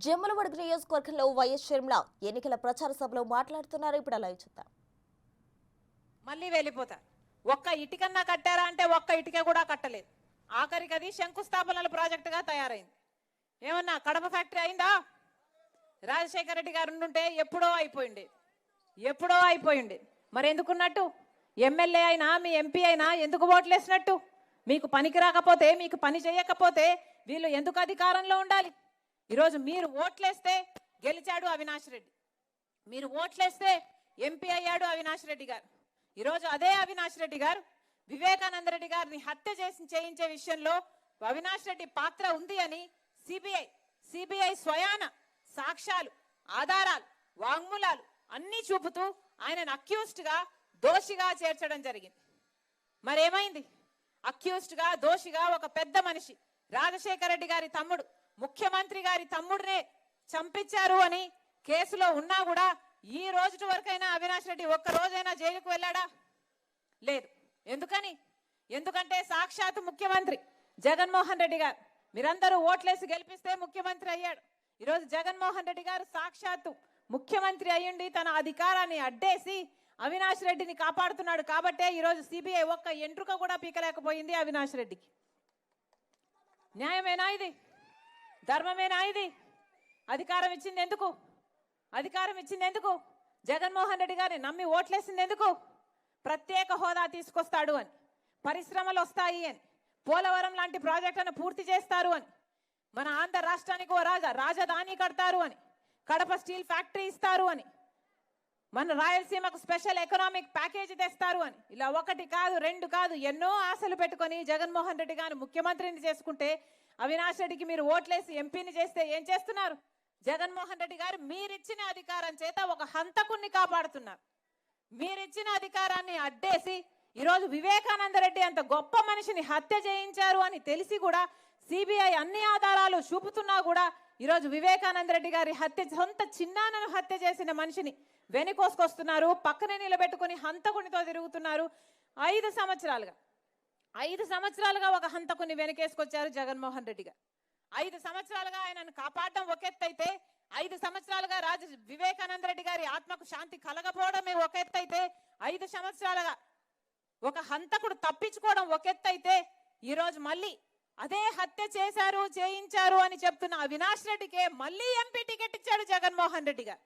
జమ్మలమడుగు నియోజకవర్గంలో వైఎస్ షర్మిల ఎన్నికల ప్రచార సభలో మాట్లాడుతున్నారు. ఇప్పుడు అలా చూద్దాం. మళ్ళీ వెళ్ళిపోతారు. ఒక్క ఇటుకన్నా కట్టారా అంటే ఒక్క ఇటుక కూడా కట్టలేదు. ఆఖరికి అది శంకుస్థాపనల ప్రాజెక్టుగా తయారైంది. ఏమన్నా కడప ఫ్యాక్టరీ అయిందా? రాజశేఖర రెడ్డి గారు ఉండుంటే ఎప్పుడో అయిపోయింది. మరి ఎందుకున్నట్టు? ఎమ్మెల్యే అయినా మీ ఎంపీ అయినా ఎందుకు ఓట్లేసినట్టు? మీకు పనికి రాకపోతే, మీకు పని చేయకపోతే వీళ్ళు ఎందుకు అధికారంలో ఉండాలి? ఈరోజు మీరు ఓట్లేస్తే గెలిచాడు అవినాష్ రెడ్డి, మీరు ఓట్లేస్తే ఎంపీ అయ్యాడు అవినాష్ రెడ్డి గారు. ఈరోజు అదే అవినాష్ రెడ్డి గారు వివేకానంద రెడ్డి గారిని హత్య చేయించే విషయంలో అవినాష్ రెడ్డి పాత్ర ఉంది అని సిబిఐ స్వయాన సాక్ష్యాలు, ఆధారాలు, వాంగ్మూలాలు అన్నీ చూపుతూ ఆయనను అక్యూజ్డ్గా, దోషిగా చేర్చడం జరిగింది. మరేమైంది? అక్యూజ్డ్గా, దోషిగా ఒక పెద్ద మనిషి, రాజశేఖర రెడ్డి గారి తమ్ముడు, ముఖ్యమంత్రి గారి తమ్ముడినే చంపించారు అని కేసులో ఉన్నా కూడా ఈ రోజు వరకైనా అవినాష్ రెడ్డి ఒక్క రోజైనా జైలుకు వెళ్ళాడా? లేదు. ఎందుకంటే సాక్షాత్ ముఖ్యమంత్రి జగన్మోహన్ రెడ్డి గారు, మీరందరూ ఓట్లేసి గెలిపిస్తే ముఖ్యమంత్రి అయ్యాడు. ఈరోజు జగన్మోహన్ రెడ్డి గారు సాక్షాత్తు ముఖ్యమంత్రి అయ్యుండి తన అధికారాన్ని అడ్డేసి అవినాష్ రెడ్డిని కాపాడుతున్నాడు. కాబట్టే ఈరోజు సిబిఐ ఒక్క ఎంట్రుక కూడా పీకలేకపోయింది అవినాష్ రెడ్డికి. న్యాయమేనా ఇది? ధర్మమేనా ఇది? అధికారం ఇచ్చింది ఎందుకు? జగన్మోహన్ రెడ్డి గారిని నమ్మి ఓట్లేసింది ఎందుకు? ప్రత్యేక హోదా తీసుకొస్తాడు అని, పరిశ్రమలు వస్తాయి అని, పోలవరం లాంటి ప్రాజెక్టులను పూర్తి చేస్తారు అని, మన ఆంధ్ర రాష్ట్రానికి ఓ రాజధాని కడతారు అని, కడప స్టీల్ ఫ్యాక్టరీ ఇస్తారు అని, మన రాయలసీమకు స్పెషల్ ఎకనామిక్ ప్యాకేజీ తెస్తారు అని, ఇలా ఒకటి కాదు, రెండు కాదు, ఎన్నో ఆశలు పెట్టుకొని జగన్మోహన్ రెడ్డి గారిని ముఖ్యమంత్రిని చేసుకుంటే అవినాష్ రెడ్డికి మీరు ఓట్లేసి ఎంపీని చేస్తే ఏం చేస్తున్నారు? జగన్మోహన్ రెడ్డి గారు మీరిచ్చిన అధికారం చేత ఒక హంతకుణ్ణి కాపాడుతున్నారు. మీరిచ్చిన అధికారాన్ని అడ్డేసి ఈరోజు వివేకానంద రెడ్డి అంత గొప్ప మనిషిని హత్య చేయించారు అని తెలిసి కూడా సిబిఐ అన్ని ఆధారాలు చూపుతున్నా కూడా ఈరోజు వివేకానంద రెడ్డి గారి సొంత చిన్నాన్నను హత్య చేసిన మనిషిని వెనుకోసుకొస్తున్నారు, పక్కనే నిలబెట్టుకుని హంతకునితో తిరుగుతున్నారు. 5 సంవత్సరాలుగా ఒక హంతకుని వెనకేసుకొచ్చారు జగన్మోహన్ రెడ్డి గారు. 5 సంవత్సరాలుగా ఆయనను కాపాడడం ఒక ఎత్తైతే, 5 సంవత్సరాలుగా వివేకానంద రెడ్డి గారి ఆత్మకు శాంతి కలగపోవడమే ఒక ఎత్తైతే, 5 సంవత్సరాలుగా ఒక హంతకుడు తప్పించుకోవడం ఒక ఎత్తైతే, ఈరోజు మళ్ళీ అదే హత్య చేయించారు అని చెప్తున్న అవినాష్ రెడ్డికే మళ్ళీ ఎంపీ టికెట్ ఇచ్చాడు జగన్మోహన్ రెడ్డి గారు.